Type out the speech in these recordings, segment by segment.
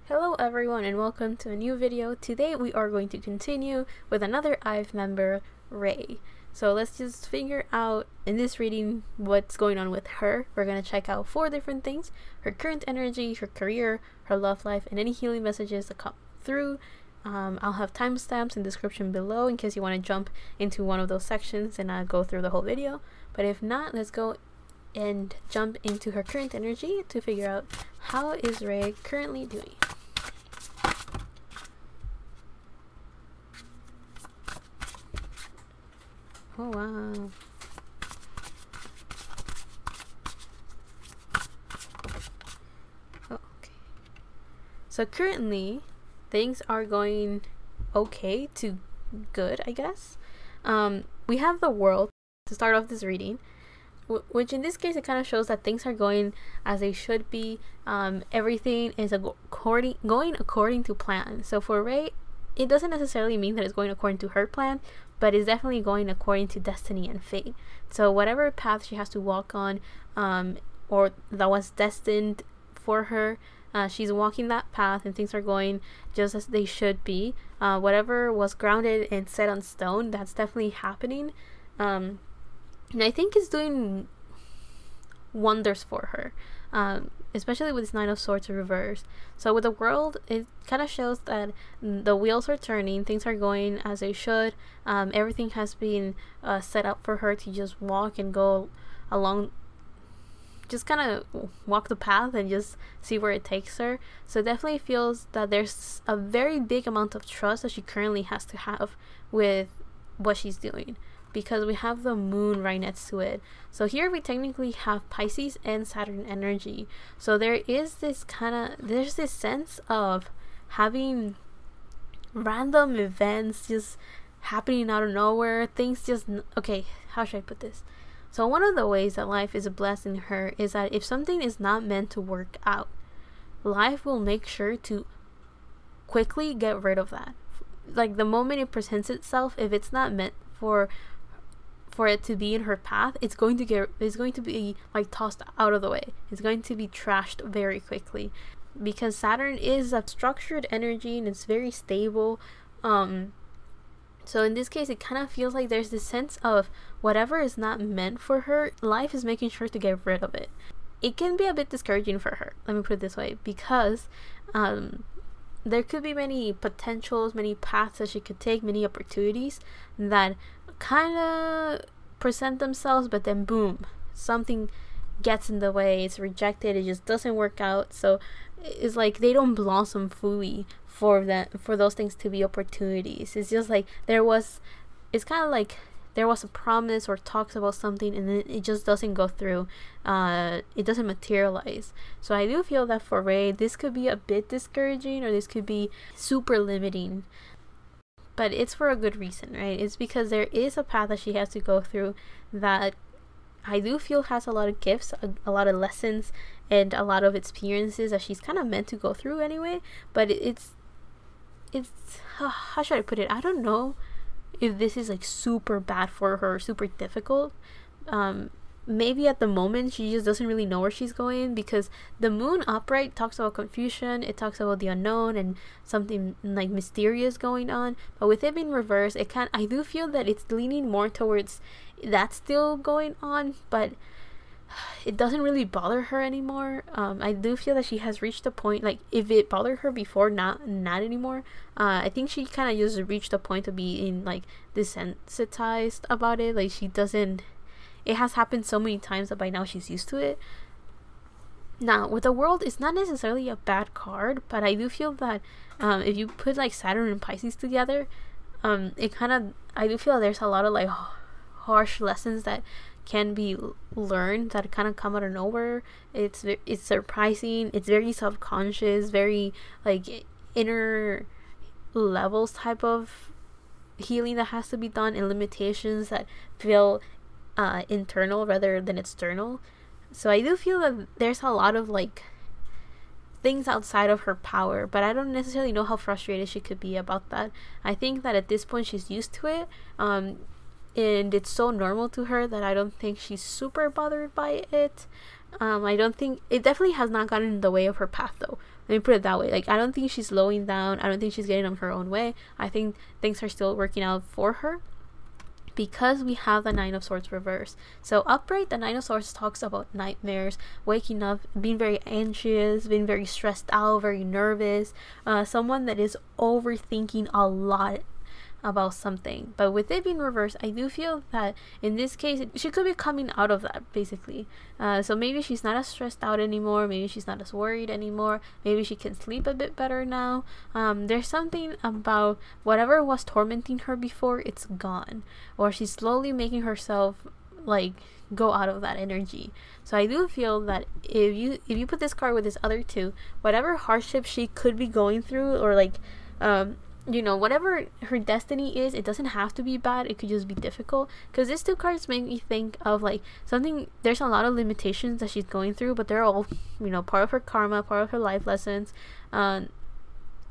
Hello everyone and welcome to a new video. Today we are going to continue with another IVE member, Ray. So let's just figure out in this reading what's going on with her. We're going to check out 4 different things: her current energy, her career, her love life, and any healing messages that come through. I'll have timestamps in the description below in case you want to jump into one of those sections and go through the whole video. But if not, let's go and jump into her current energy to figure out how is Ray currently doing. Oh wow. Oh, okay. So currently things are going okay to good, I guess. We have the world to start off this reading, which in this case it kind of shows that things are going as they should be. Everything is going according to plan. So for Ray, it doesn't necessarily mean that it's going according to her plan, but it's definitely going according to destiny and fate. So whatever path she has to walk on, or that was destined for her, she's walking that path and things are going just as they should be. Whatever was grounded and set on stone, that's definitely happening. And I think it's doing wonders for her, especially with this 9 of Swords reverse. So with the world, it kind of shows that the wheels are turning, things are going as they should. Everything has been set up for her to just walk and go along, just kind of walk the path and just see where it takes her. So it definitely feels that there's a very big amount of trust that she currently has to have with what she's doing, because we have the moon right next to it. So here we technically have Pisces and Saturn energy. So there is this there's this sense of having random events just happening out of nowhere. Things just, okay, how should I put this? So one of the ways that life is blessing her is that if something is not meant to work out, life will make sure to quickly get rid of that. Like the moment it presents itself, if it's not meant for it to be in her path, it's going to be like tossed out of the way. It's going to be trashed very quickly, because Saturn is a structured energy and it's very stable. So in this case, it kind of feels like there's this sense of whatever is not meant for her, life is making sure to get rid of it. It can be a bit discouraging for her, let me put it this way, because there could be many potentials, many paths that she could take, many opportunities that kind of present themselves, but then boom, something gets in the way, it's rejected, it just doesn't work out. So it's like they don't blossom fully for those things to be opportunities. It's just like it's kind of like there was a promise or talks about something and then it just doesn't go through, it doesn't materialize. So I do feel that for Ray, this could be a bit discouraging, or this could be super limiting, but it's for a good reason, right? It's because there is a path that she has to go through that I do feel has a lot of gifts, a lot of lessons, and a lot of experiences that she's kind of meant to go through anyway. But it's how should I put it? I don't know if this is like super bad for her, super difficult. Maybe at the moment she just doesn't really know where she's going, because the moon upright talks about confusion, it talks about the unknown and something like mysterious going on. But with it being reversed, I do feel that it's leaning more towards that's still going on, but it doesn't really bother her anymore. I do feel that she has reached a point, like if it bothered her before, not anymore. I think she kind of just reached a point of being like desensitized about it. Like it has happened so many times that by now she's used to it. Now with the world, it's not necessarily a bad card, but I do feel that if you put like Saturn and Pisces together, I do feel there's a lot of like harsh lessons that can be learned that kind of come out of nowhere. It's surprising, it's very subconscious, very like inner levels type of healing that has to be done, and limitations that feel internal rather than external. So I do feel that there's a lot of like things outside of her power, but I don't necessarily know how frustrated she could be about that. I think that at this point she's used to it, and it's so normal to her that I don't think she's super bothered by it. I don't think it definitely has not gotten in the way of her path though. Let me put it that way. Like, I don't think she's slowing down. I don't think she's getting on her own way. I think things are still working out for her, because we have the Nine of Swords reversed. So upright, the Nine of Swords talks about nightmares, waking up, being very anxious, being very stressed out, very nervous, someone that is overthinking a lot about something. But with it being reversed, I do feel that in this case she could be coming out of that, basically. So maybe she's not as stressed out anymore, maybe she's not as worried anymore, maybe she can sleep a bit better now. There's something about whatever was tormenting her before, it's gone, or she's slowly making herself like go out of that energy. So I do feel that if you put this card with this other two, whatever hardship she could be going through, or like you know, whatever her destiny is, it doesn't have to be bad, it could just be difficult. Because these two cards make me think of like something, there's a lot of limitations that she's going through, but they're all, you know, part of her karma, part of her life lessons,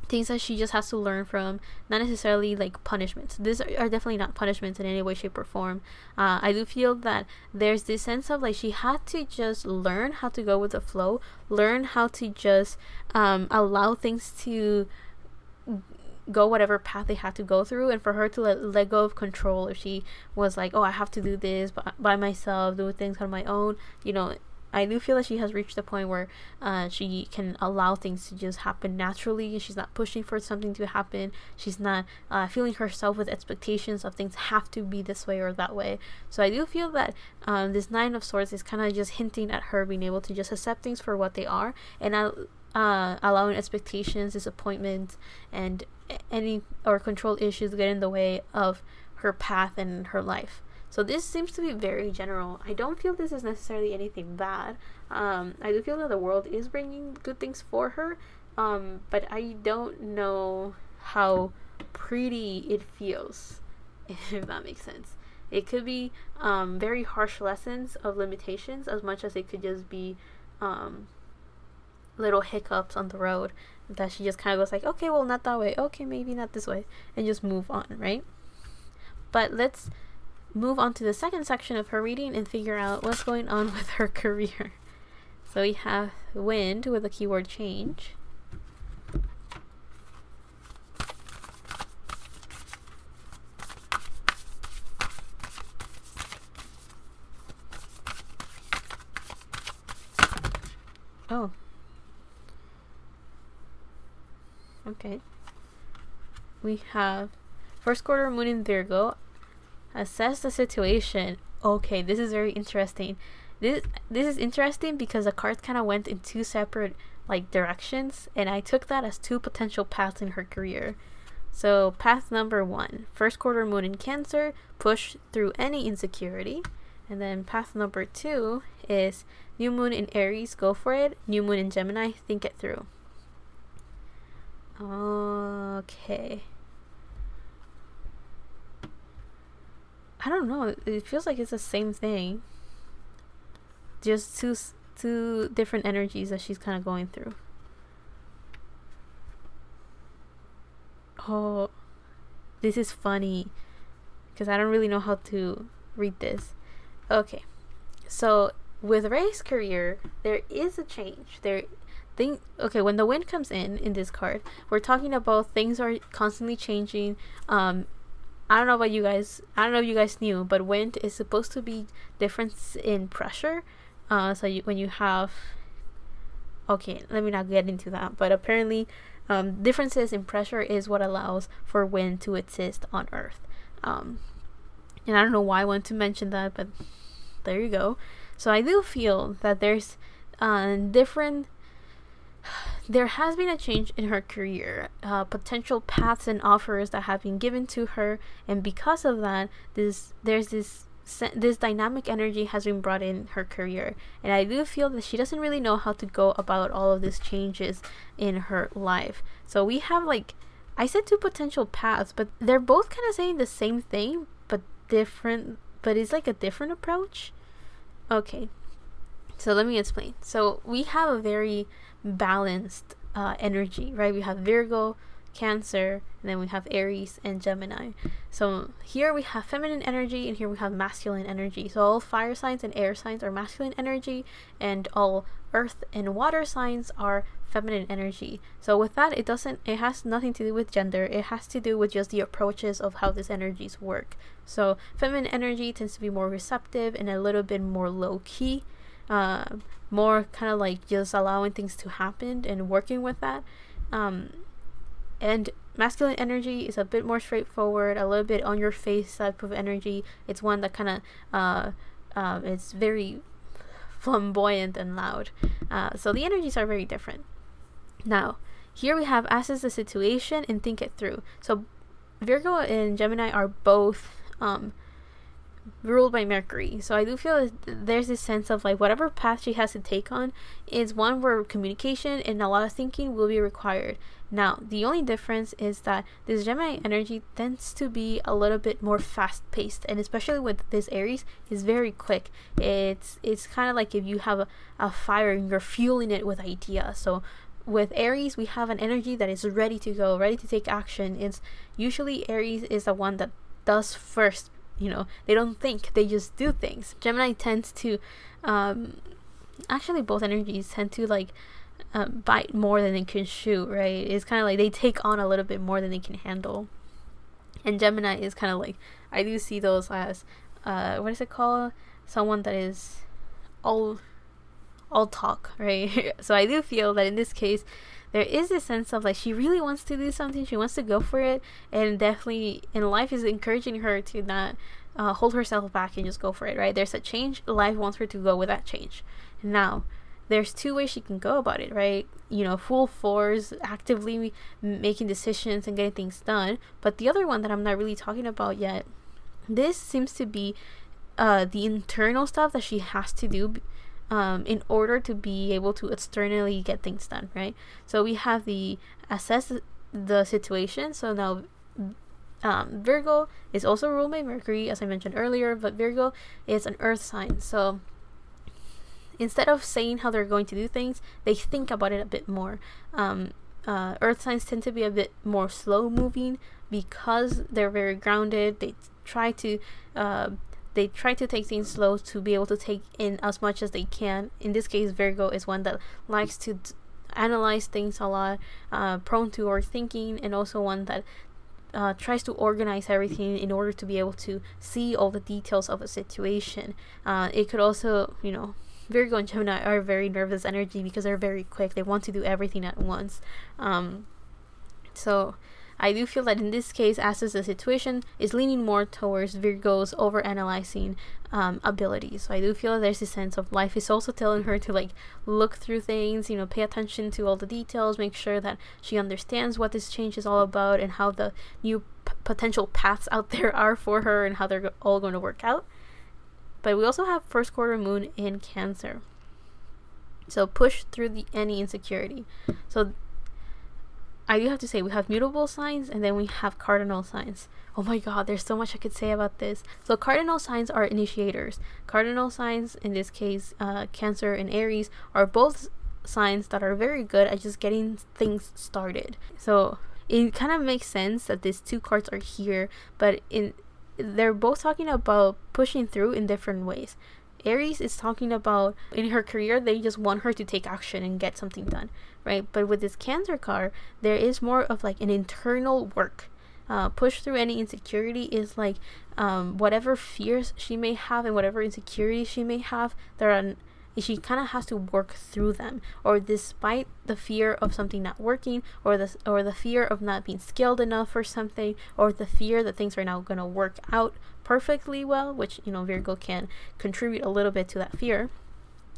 things that she just has to learn from, not necessarily like punishments. These are definitely not punishments in any way, shape, or form. I do feel that there's this sense of like she had to just learn how to go with the flow, learn how to just allow things to go whatever path they had to go through, and for her to let go of control. If she was like, oh, I have to do this by myself, do things on my own, you know, I do feel that she has reached a point where she can allow things to just happen naturally. She's not pushing for something to happen. She's not feeling herself with expectations of things have to be this way or that way. So I do feel that this Nine of Swords is kind of just hinting at her being able to just accept things for what they are, and allowing expectations, disappointment, and any or control issues get in the way of her path and her life. So this seems to be very general. I don't feel this is necessarily anything bad. I do feel that the world is bringing good things for her, but I don't know how pretty it feels, if that makes sense. It could be very harsh lessons of limitations, as much as it could just be little hiccups on the road that she just kind of goes like, okay, well, not that way, okay, maybe not this way, and just move on, right? But let's move on to the second section of her reading and figure out what's going on with her career. So we have wind with the keyword change. Oh, okay. We have first quarter moon in Virgo. Assess the situation. Okay, this is very interesting. This is interesting because the cards kind of went in two separate like directions, and I took that as two potential paths in her career. So path number one, first quarter moon in Cancer, push through any insecurity. And then path number two is new moon in Aries, go for it. New moon in Gemini, think it through. Okay. I don't know. It feels like it's the same thing. Just two different energies that she's kind of going through. Oh, this is funny because I don't really know how to read this. Okay, so with Ray's career, there is a change. Okay, when the wind comes in this card, we're talking about things are constantly changing. I don't know about you guys. I don't know if you guys knew, but wind is supposed to be difference in pressure. So when you have, okay, let me not get into that. But apparently, differences in pressure is what allows for wind to exist on Earth. And I don't know why I want to mention that, but there you go. So I do feel that there's there has been a change in her career, potential paths and offers that have been given to her, and because of that, this dynamic energy has been brought in her career. And I do feel that she doesn't really know how to go about all of these changes in her life. So we have, like, I said two potential paths, but they're both kind of saying the same thing, but different, but it's like a different approach. Okay, so let me explain. So we have a very balanced energy, right? We have Virgo, Cancer, and then we have Aries and Gemini. So here we have feminine energy, and here we have masculine energy. So all fire signs and air signs are masculine energy, and all earth and water signs are feminine energy. So with that, it has nothing to do with gender. It has to do with just the approaches of how these energies work. So feminine energy tends to be more receptive and a little bit more low-key, more kind of like just allowing things to happen and working with that. And masculine energy is a bit more straightforward, a little bit on your face type of energy. It's one that kind of it's very flamboyant and loud. So the energies are very different. Now, here we have assess the situation and think it through. So Virgo and Gemini are both ruled by Mercury. So I do feel that there's this sense of like whatever path she has to take on is one where communication and a lot of thinking will be required. Now, the only difference is that this Gemini energy tends to be a little bit more fast-paced, and especially with this Aries, is very quick. It's kind of like if you have a fire and you're fueling it with ideas. So with Aries, we have an energy that is ready to go, ready to take action. It's usually Aries is the one that does first. You know, they don't think, they just do things. Gemini tends to, actually both energies tend to like bite more than they can chew, right? It's kind of like they take on a little bit more than they can handle. And Gemini is kind of like, I do see those as, what is it called? Someone that is all talk, right? So I do feel that in this case, there is a sense of like she really wants to do something, she wants to go for it, and definitely in life is encouraging her to not hold herself back and just go for it, right? There's a change, life wants her to go with that change. Now, there's two ways she can go about it, right? You know, full force, actively making decisions and getting things done. But the other one that I'm not really talking about yet, this seems to be the internal stuff that she has to do in order to be able to externally get things done, right? So we have the assess the situation. So now Virgo is also ruled by Mercury, as I mentioned earlier, but Virgo is an earth sign. So instead of saying how they're going to do things, they think about it a bit more. Earth signs tend to be a bit more slow moving because they're very grounded. They try to take things slow to be able to take in as much as they can. In this case, Virgo is one that likes to analyze things a lot, prone to overthinking, and also one that tries to organize everything in order to be able to see all the details of a situation. It could also, you know, Virgo and Gemini are very nervous energy because they're very quick. They want to do everything at once. So I do feel that in this case, assess the situation is leaning more towards Virgo's overanalyzing abilities. So I do feel that there's a sense of life is also telling her to like look through things, you know, pay attention to all the details, make sure that she understands what this change is all about and how the new potential paths out there are for her and how they're all going to work out. But we also have first quarter moon in Cancer. So push through any insecurity. So I do have to say we have mutable signs and then we have cardinal signs. Oh my god, there's so much I could say about this. So cardinal signs are initiators. Cardinal signs, in this case, Cancer and Aries, are both signs that are very good at just getting things started. So it kind of makes sense that these two cards are here, but they're both talking about pushing through in different ways. Aries is talking about in her career, they just want her to take action and get something done, right? But with this Cancer card, there is more of like an internal work. Push through any insecurity is like whatever fears she may have and whatever insecurities she may have, she kind of has to work through them, or despite the fear of something not working, or the fear of not being skilled enough for something, or the fear that things are now going to work out perfectly well, which, you know, Virgo can contribute a little bit to that fear,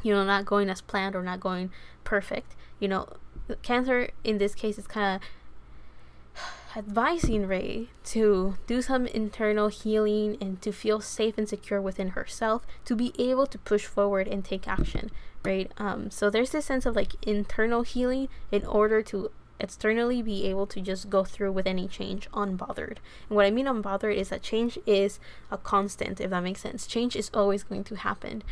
you know, not going as planned or not going perfect. You know, Cancer in this case is kind of advising Ray to do some internal healing and to feel safe and secure within herself to be able to push forward and take action, right? So there's this sense of like internal healing in order to externally be able to just go through with any change unbothered. And what I mean unbothered is that change is a constant, if that makes sense. Change is always going to happen.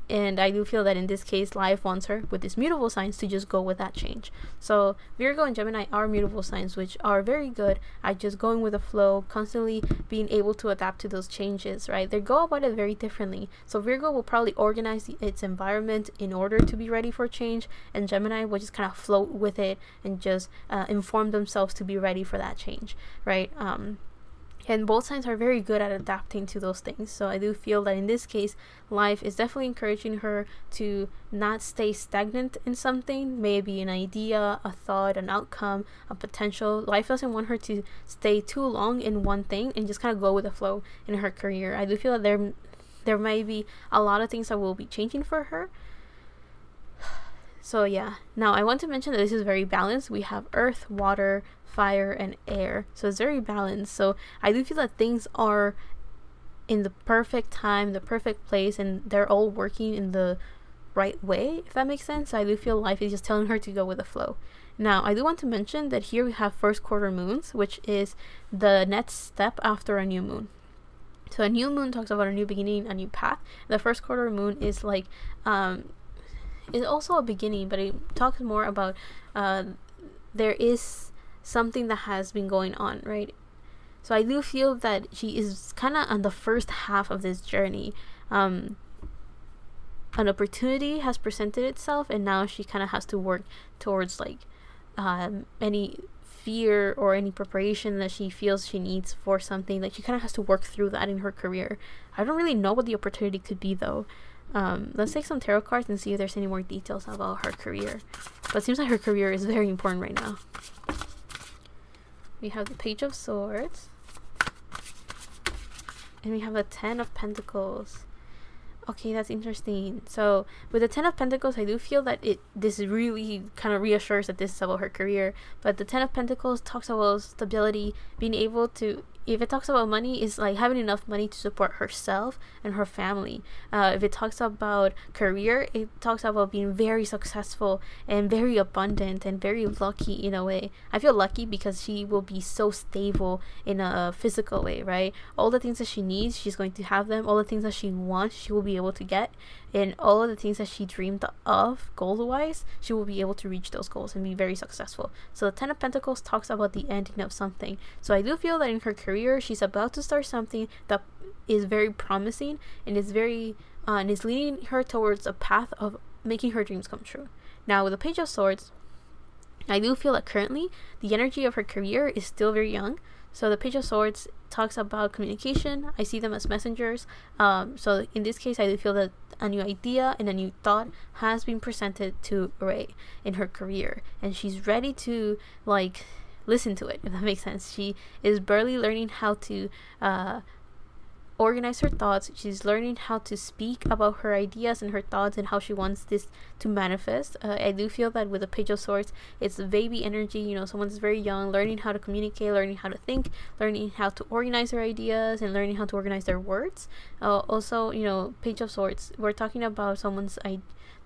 And I do feel that in this case, life wants her with these mutable signs to just go with that change. So Virgo and Gemini are mutable signs, which are very good at just going with the flow, constantly being able to adapt to those changes, right? They go about it very differently. So Virgo will probably organize its environment in order to be ready for change, and Gemini will just kind of float with it and just inform themselves to be ready for that change, right? And both signs are very good at adapting to those things. So I do feel that in this case, life is definitely encouraging her to not stay stagnant in something, maybe an idea, a thought, an outcome, a potential. Life doesn't want her to stay too long in one thing and just kind of go with the flow in her career. I do feel that there may be a lot of things that will be changing for her. So yeah, now I want to mention that this is very balanced. We have earth, water, fire, and air. So it's very balanced. So I do feel that things are in the perfect time, the perfect place, and they're all working in the right way, if that makes sense. So I do feel life is just telling her to go with the flow. Now, I do want to mention that here we have first quarter moons, which is the next step after a new moon. So a new moon talks about a new beginning, a new path. The first quarter moon is like is also a beginning, but it talks more about there is something that has been going on, right? So I do feel that she is kind of on the first half of this journey. An opportunity has presented itself, and now she kind of has to work towards like any fear or any preparation that she feels she needs for something. Like she kind of has to work through that in her career. I don't really know what the opportunity could be though. Let's take some tarot cards and see if there's any more details about her career. But it seems like her career is very important right now. We have the Page of Swords. And we have the 10 of Pentacles. Okay, that's interesting. So with the 10 of Pentacles, I do feel that this really kind of reassures that this is about her career. But the 10 of Pentacles talks about stability, being able to, if it talks about money, is like having enough money to support herself and her family. If it talks about career, it talks about being very successful and very abundant and very lucky in a way. I feel lucky because she will be so stable in a physical way, right? All the things that she needs, she's going to have them. All the things that she wants, she will be able to get. And all of the things that she dreamed of goal-wise, she will be able to reach those goals and be very successful. So the 10 of Pentacles talks about the ending of something. So I do feel that in her career, she's about to start something that is very promising and is very and is leading her towards a path of making her dreams come true. Now with the Page of Swords, I do feel that currently the energy of her career is still very young. So the Page of Swords talks about communication. I see them as messengers. So in this case, I do feel that a new idea and a new thought has been presented to Ray in her career, and she's ready to like listen to it, if that makes sense. She is barely learning how to organize her thoughts. She's learning how to speak about her ideas and her thoughts and how she wants this to manifest. I do feel that with the Page of Swords, it's baby energy. You know, someone's very young, learning how to communicate, learning how to think, learning how to organize their ideas, and learning how to organize their words. Also, you know, Page of Swords, we're talking about someone's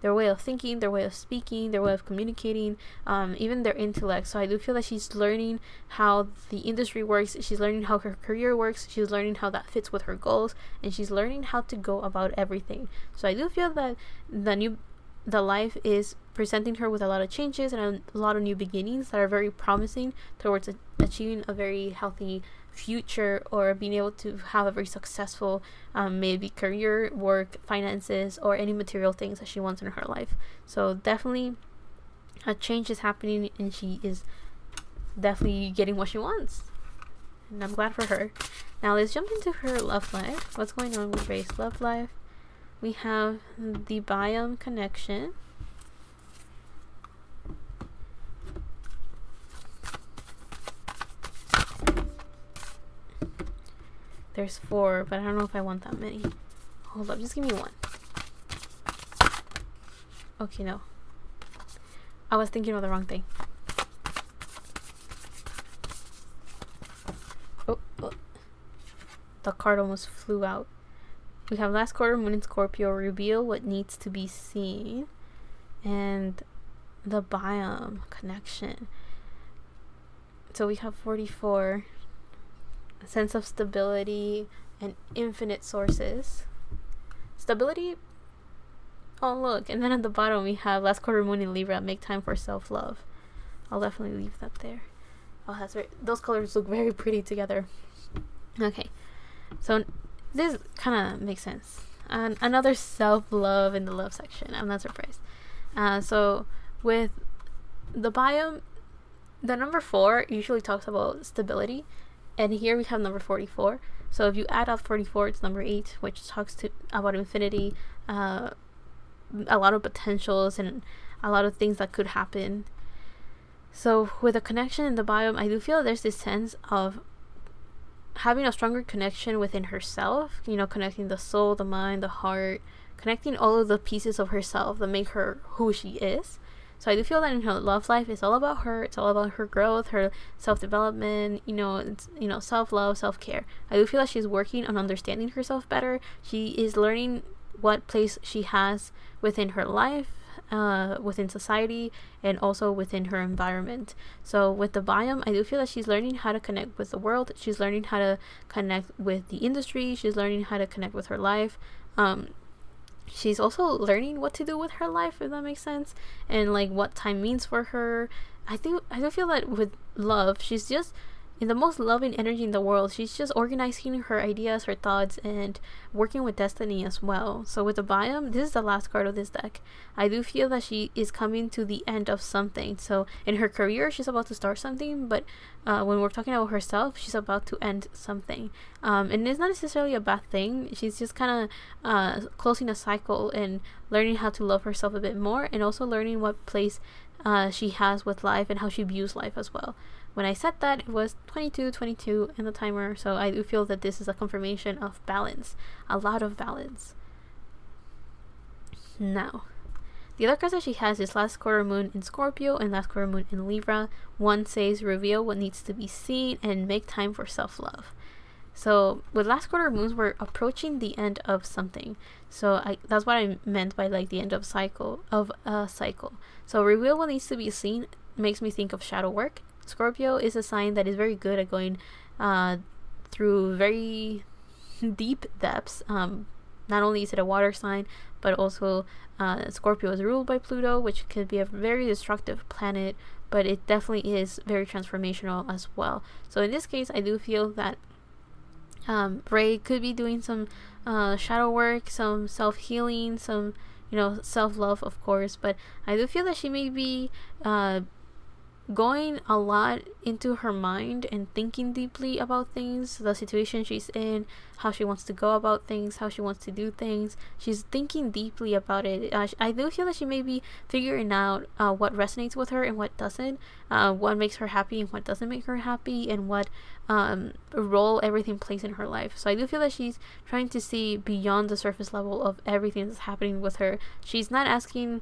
their way of thinking, their way of speaking, their way of communicating, even their intellect. So I do feel that she's learning how the industry works, she's learning how her career works, she's learning how that fits with her goals, and she's learning how to go about everything. So I do feel that the life is presenting her with a lot of changes and a lot of new beginnings that are very promising towards achieving a very healthy future, or being able to have a very successful maybe career, work, finances, or any material things that she wants in her life. So definitely a change is happening, and she is definitely getting what she wants, and I'm glad for her. Now let's jump into her love life. What's going on with Ray's love life? We have the biome connection. There's 4, but I don't know if I want that many. Hold up, just give me 1. Okay, no. I was thinking of the wrong thing. Oh. The card almost flew out. We have last quarter moon in Scorpio, reveal what needs to be seen, and the biome connection. So we have 44. A sense of stability and infinite sources. Stability oh look. And then at the bottom we have last quarter moon in Libra, make time for self-love. I'll definitely leave that there. Oh, that's very, those colors look very pretty together. Okay, so this kind of makes sense. And another self-love in the love section. I'm not surprised. So with the biome, the number 4 usually talks about stability, and here we have number 44. So if you add up 44, it's number 8, which talks about infinity, a lot of potentials and a lot of things that could happen. So with a connection in the biome, I do feel there's this sense of having a stronger connection within herself, you know, connecting the soul, the mind, the heart, connecting all of the pieces of herself that make her who she is. So I do feel that in her love life, it's all about her. It's all about her growth, her self-development, you know, it's, you know, self-love, self-care. I do feel that she's working on understanding herself better. She is learning what place she has within her life, within society, and also within her environment. So with the biome, I do feel that she's learning how to connect with the world. She's learning how to connect with the industry. She's learning how to connect with her life. She's also learning what to do with her life, if that makes sense, and like what time means for her. I do feel that with love, she's just in the most loving energy in the world. She's just organizing her ideas, her thoughts, and working with destiny as well. So with the biome, this is the last card of this deck. I do feel that she is coming to the end of something. So in her career, she's about to start something, but when we're talking about herself, she's about to end something. And it's not necessarily a bad thing. She's just kind of closing a cycle and learning how to love herself a bit more, and also learning what place she has with life and how she views life as well. When I said that, it was 22 in the timer, so I do feel that this is a confirmation of balance, a lot of balance. Now, the other cards that she has is last quarter moon in Scorpio and last quarter moon in Libra. One says reveal what needs to be seen and make time for self-love. So with last quarter moons, we're approaching the end of something. So that's what I meant by like the end of a cycle. So reveal what needs to be seen makes me think of shadow work. Scorpio is a sign that is very good at going through very deep depths. Not only is it a water sign, but also Scorpio is ruled by Pluto, which could be a very destructive planet, but it definitely is very transformational as well. So in this case, I do feel that Ray could be doing some shadow work, some self-healing, some, you know, self-love, of course, but I do feel that she may be going a lot into her mind and thinking deeply about things, the situation she's in, how she wants to go about things, how she wants to do things. She's thinking deeply about it. I do feel that she may be figuring out what resonates with her and what doesn't, what makes her happy and what doesn't make her happy, and what role everything plays in her life. So I do feel that she's trying to see beyond the surface level of everything that's happening with her. She's not asking,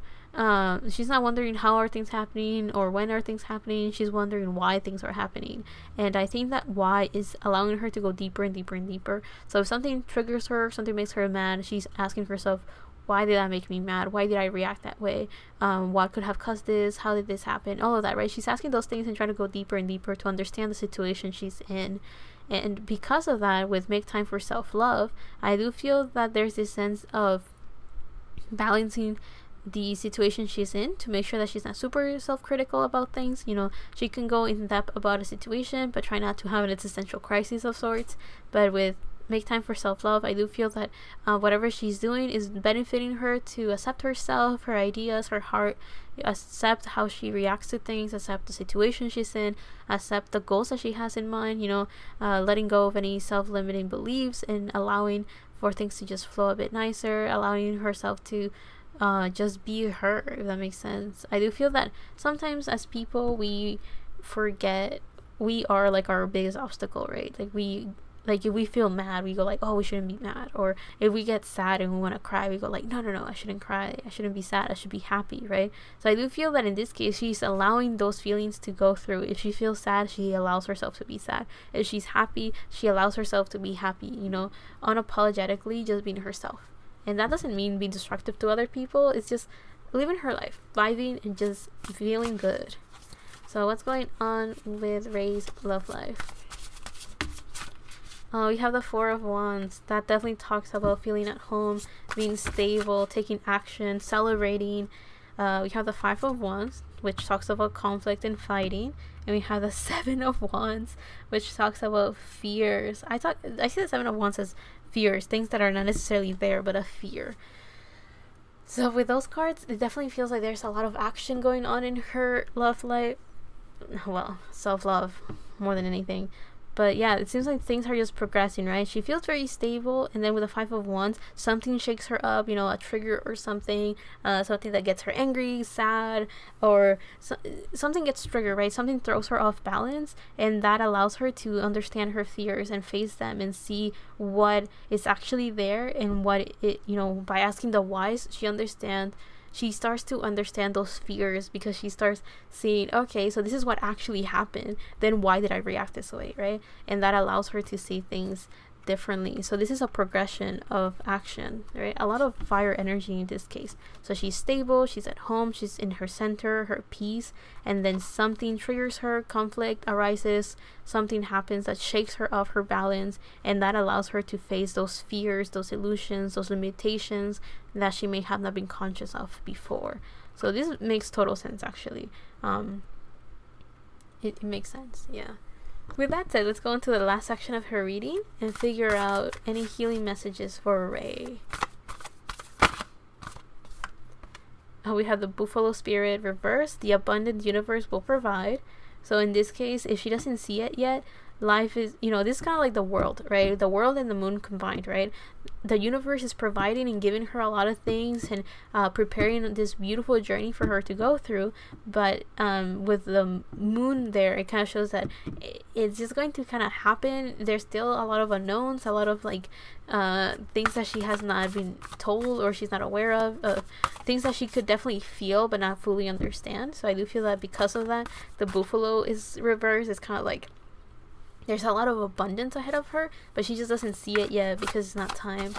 she's not wondering how are things happening or when are things happening. She's wondering why things are happening, and I think that why is allowing her to go deeper and deeper and deeper. So if something triggers her, something makes her mad, she's asking herself, why did that make me mad? Why did I react that way? What could have caused this? How did this happen? All of that, right? She's asking those things and trying to go deeper and deeper to understand the situation she's in. And because of that, with make time for self-love, I do feel that there's this sense of balancing the situation she's in to make sure that she's not super self-critical about things. You know, she can go in depth about a situation, but try not to have an existential crisis of sorts. But with make time for self-love, I do feel that whatever she's doing is benefiting her to accept herself, her ideas, her heart, accept how she reacts to things, accept the situation she's in, accept the goals that she has in mind, you know, letting go of any self-limiting beliefs and allowing for things to just flow a bit nicer, allowing herself to just be her, if that makes sense. I do feel that sometimes as people we forget we are like our biggest obstacle, right? Like if we feel mad, we go like, oh, we shouldn't be mad. Or if we get sad and we want to cry, we go like, no, I shouldn't cry, I shouldn't be sad, I should be happy, right? So I do feel that in this case, she's allowing those feelings to go through. If she feels sad, she allows herself to be sad. If she's happy, she allows herself to be happy, you know, unapologetically just being herself. And that doesn't mean being destructive to other people. It's just living her life, vibing and just feeling good. So what's going on with Ray's love life? We have the Four of Wands. That definitely talks about feeling at home, being stable, taking action, celebrating. We have the Five of Wands, which talks about conflict and fighting. And we have the Seven of Wands, which talks about fears. I see the Seven of Wands as fears, things that are not necessarily there, but a fear. So with those cards, it definitely feels like there's a lot of action going on in her love life. Well, self-love more than anything. But yeah, it seems like things are just progressing, right? She feels very stable, and then with the Five of Wands, something shakes her up, you know, a trigger or something, something that gets her angry, sad, or something gets triggered, right? Something throws her off balance, and that allows her to understand her fears and face them and see what is actually there, and what it, you know, by asking the whys, she starts to understand those fears, because she starts seeing, okay, so this is what actually happened, then why did I react this way, right? And that allows her to see things differently. So this is a progression of action, right? A lot of fire energy in this case. So she's stable, she's at home, she's in her center, her peace, and then something triggers her, conflict arises, something happens that shakes her off her balance, and that allows her to face those fears, those illusions, those limitations that she may have not been conscious of before. So this makes total sense, actually. It makes sense, yeah. With that said, let's go into the last section of her reading and figure out any healing messages for Ray. We have the Buffalo Spirit reversed. The abundant universe will provide. So in this case, if she doesn't see it yet, life is, you know, this is kind of like the world, right? The world and the moon combined, right? The universe is providing and giving her a lot of things, and preparing this beautiful journey for her to go through. But with the moon there, it kind of shows that it's just going to kind of happen. There's still a lot of unknowns, a lot of like things that she has not been told or she's not aware of, things that she could definitely feel but not fully understand. So I do feel that because of that, the buffalo is reversed. It's kind of like there's a lot of abundance ahead of her, but she just doesn't see it yet because it's not time.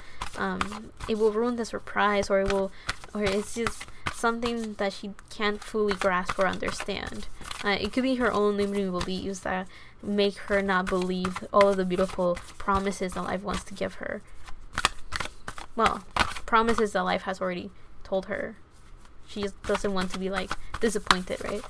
It will ruin the surprise, or it's just something that she can't fully grasp or understand. It could be her own limiting beliefs that make her not believe all of the beautiful promises that life wants to give her. Well, promises that life has already told her. She just doesn't want to be like disappointed, right?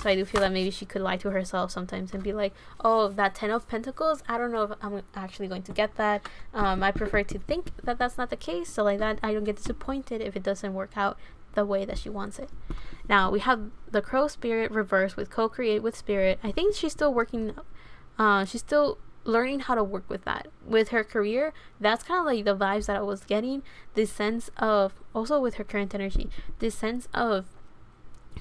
So I do feel that maybe she could lie to herself sometimes and be like, oh, that 10 of Pentacles, I don't know if I'm actually going to get that. I prefer to think that that's not the case, so like that I don't get disappointed if it doesn't work out the way that she wants it. Now we have the Crow Spirit reversed with Co-Create with Spirit. I think she's still working, she's still learning how to work with that. With her career, that's kind of like the vibes that I was getting. This sense of, also with her current energy, this sense of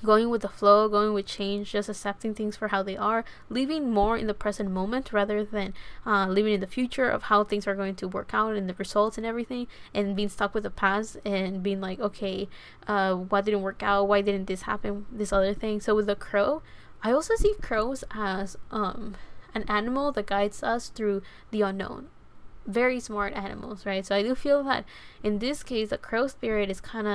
going with the flow, going with change, just accepting things for how they are, living more in the present moment rather than living in the future of how things are going to work out and the results and everything, and being stuck with the past and being like, okay, what didn't work out, why didn't this happen, this other thing. So with the crow, I also see crows as an animal that guides us through the unknown. Very smart animals, right? So I do feel that in this case, the Crow Spirit is kind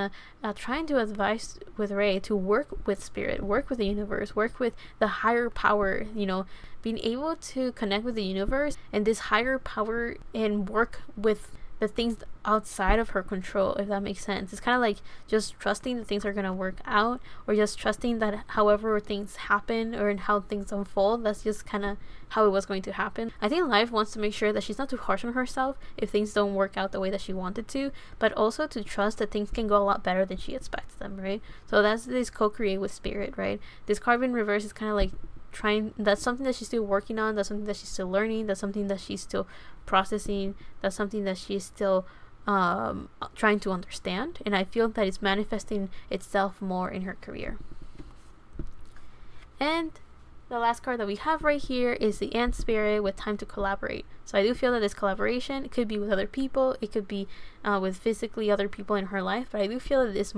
of trying to advise with Ray to work with Spirit, work with the universe, work with the higher power, you know, being able to connect with the universe and this higher power and work with the things outside of her control, if that makes sense. It's kind of like just trusting that things are going to work out, or just trusting that however things happen or in how things unfold, that's just kind of how it was going to happen. I think life wants to make sure that she's not too harsh on herself if things don't work out the way that she wanted to, but also to trust that things can go a lot better than she expects them, right? So that's this Co-Create with Spirit, right? This card in reverse is kind of like that's something that she's still working on, that's something that she's still learning, that's something that she's still processing, that's something that she's still trying to understand, and I feel that it's manifesting itself more in her career. And the last card that we have right here is the Ant Spirit with Time to Collaborate. So I do feel that this collaboration, it could be with other people, it could be with physically other people in her life, but I do feel that this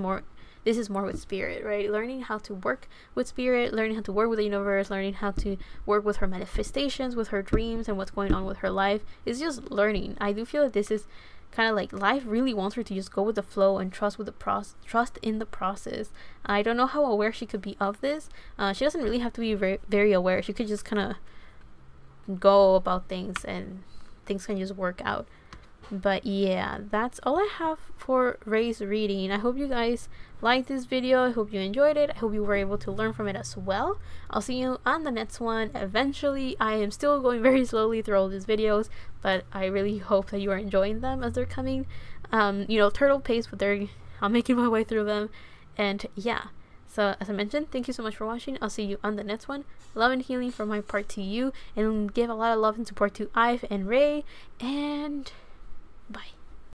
is more with Spirit, right? Learning how to work with Spirit, learning how to work with the universe, learning how to work with her manifestations, with her dreams, and what's going on with her life. It's just learning. I do feel that this is kind of like life really wants her to just go with the flow and trust in the process. I don't know how aware she could be of this. She doesn't really have to be very, very aware. She could just kind of go about things and things can just work out. But yeah, that's all I have for Ray's reading. I hope you guys liked this video. I hope you enjoyed it. I hope you were able to learn from it as well. I'll see you on the next one eventually. I am still going very slowly through all these videos, but I really hope that you are enjoying them as they're coming. You know, turtle pace, but I'm making my way through them. And yeah, so as I mentioned, thank you so much for watching. I'll see you on the next one. Love and healing from my part to you, and give a lot of love and support to IVE and Ray, and